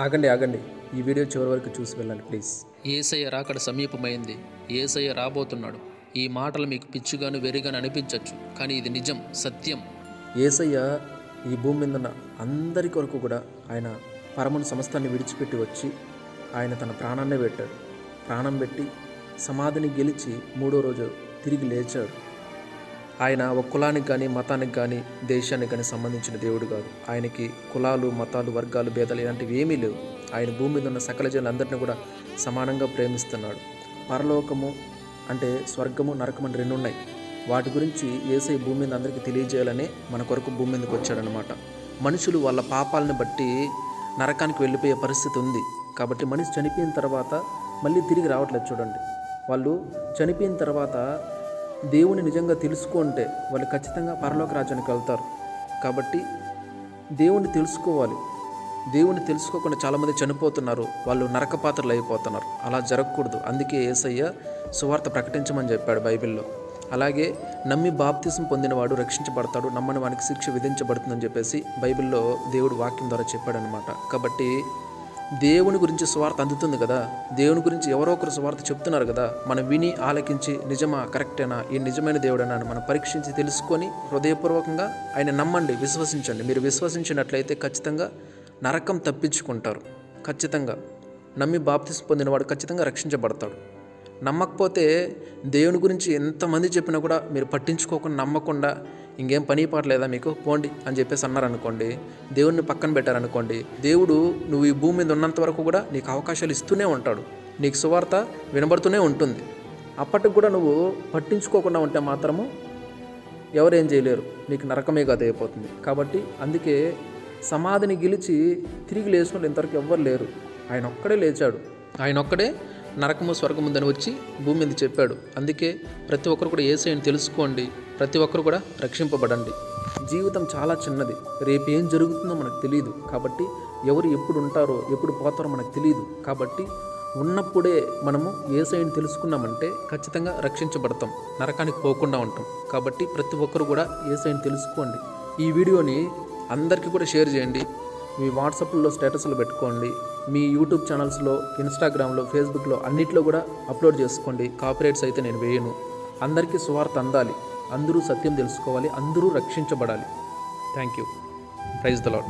ఆగండి ఆగండి ఈ వీడియో చివరి వరకు చూసి వెళ్ళండి ప్లీజ్. యేసయ్య రాకడ సమీపమైంది. యేసయ్య రాబోతున్నాడు. ఈ మాటలు మీకు పిచ్చిగాను వెరిగాను అనిపించవచ్చు, కానీ ఇది నిజం, సత్యం. యేసయ్య ఈ భూమి మీద ఉన్న అందరి కొరకు కూడా ఆయన పరమను సమస్తాన్ని విడిచిపెట్టి వచ్చి ఆయన తన ప్రాణాన్నే పెట్టాడు. ప్రాణం పెట్టి సమాధిని గెలిచి 3వ రోజు తిరిగి లేచాడు. ఆయన ఒక కులానికి కానీ మతానికి కానీ దేశానికి కానీ సంబంధించిన దేవుడు కాదు. ఆయనకి కులాలు మతాలు వర్గాలు భేదాలు ఇలాంటివి ఏమీ లేవు. ఆయన భూమి మీద ఉన్న సకల జనులందరినీ కూడా సమానంగా ప్రేమిస్తున్నాడు. పరలోకము అంటే స్వర్గము నరకం అని 2 ఉన్నాయి. వాటి గురించి యేసయ్య భూమి మీద అందరికీ తెలియజేయాలనే మన కొరకు భూమి మీదకి వచ్చాడనమాట. మనుషులు వాళ్ళ పాపాలను బట్టి నరకానికి వెళ్ళిపోయే పరిస్థితి ఉంది. కాబట్టి మనిషి చనిపోయిన తర్వాత మళ్ళీ తిరిగి రావట్లేదు. చూడండి, వాళ్ళు చనిపోయిన తర్వాత దేవుని నిజంగా తెలుసుకుంటే వాళ్ళు ఖచ్చితంగా పరలోక రాజ్యానికి వెళ్తారు. కాబట్టి దేవుణ్ణి తెలుసుకోవాలి. దేవుణ్ణి తెలుసుకోకుండా చాలామంది చనిపోతున్నారు, వాళ్ళు నరక పాత్రలు అయిపోతున్నారు. అలా జరగకూడదు. అందుకే యేసయ్య సువార్త ప్రకటించమని చెప్పాడు బైబిల్లో. అలాగే నమ్మి బాప్తిసం పొందినవాడు రక్షించబడతాడు, నమ్మని వానికి శిక్ష విధించబడుతుందని చెప్పేసి బైబిల్లో దేవుడు వాక్యం ద్వారా చెప్పాడనమాట. కాబట్టి దేవుని గురించి సువార్త అందుతుంది కదా, దేవుని గురించి ఎవరో ఒకరు సువార్త చెప్తున్నారు కదా, మనం విని ఆలకించి నిజమా కరెక్టేనా ఈ నిజమైన దేవుడేనా అని మనం పరీక్షించి తెలుసుకొని హృదయపూర్వకంగా ఆయన నమ్మండి, విశ్వసించండి. మీరు విశ్వసించినట్లయితే ఖచ్చితంగా నరకం తప్పించుకుంటారు. ఖచ్చితంగా నమ్మి బాప్తిసం పొందినవాడు ఖచ్చితంగా రక్షించబడతాడు. నమ్మకపోతే దేవుని గురించి ఎంతమంది చెప్పినా కూడా మీరు పట్టించుకోకుండా నమ్మకుండా ఇంకేం పని పాటలేదా మీకు పోండి అని చెప్పేసి అన్నారనుకోండి, దేవుడిని పక్కన పెట్టారనుకోండి, దేవుడు నువ్వు ఈ భూమి మీద ఉన్నంత వరకు కూడా నీకు అవకాశాలు ఇస్తూనే ఉంటాడు. నీకు సువార్త వినబడుతూనే ఉంటుంది. అప్పటికి కూడా నువ్వు పట్టించుకోకుండా ఉంటే మాత్రము ఎవరేం చేయలేరు, నీకు నరకమే గత అయిపోతుంది. కాబట్టి అందుకే సమాధిని గెలిచి తిరిగి లేచిన వాళ్ళు ఇంతవరకు ఎవ్వరు లేరు. ఆయన ఒక్కడే లేచాడు. ఆయన ఒక్కడే నరకము స్వర్గం ఉందని వచ్చి భూమి మీద చెప్పాడు. అందుకే ప్రతి ఒక్కరు కూడా యేసయ్యని తెలుసుకోండి, ప్రతి ఒక్కరు కూడా రక్షింపబడండి. జీవితం చాలా చిన్నది, రేపు ఏం జరుగుతుందో మనకు తెలియదు. కాబట్టి ఎవరు ఎప్పుడు ఉంటారో ఎప్పుడు పోతారో మనకు తెలియదు. కాబట్టి ఉన్నప్పుడే మనము యేసయ్యని తెలుసుకున్నామంటే ఖచ్చితంగా రక్షించబడతాం, నరకానికి పోకుండా ఉంటాం. కాబట్టి ప్రతి ఒక్కరు కూడా యేసయ్యని తెలుసుకోండి. ఈ వీడియోని అందరికీ కూడా షేర్ చేయండి. మీ వాట్సాప్లో స్టేటస్లో పెట్టుకోండి, మీ యూట్యూబ్ ఛానల్స్లో, ఇన్స్టాగ్రామ్లో, ఫేస్బుక్లో అన్నిట్లో కూడా అప్లోడ్ చేసుకోండి. కాపీరైట్స్ అయితే నేను వేయను. అందరికీ సువార్త అందాలి, అందరూ సత్యం తెలుసుకోవాలి, అందరూ రక్షించబడాలి. Thank you. Praise the lord.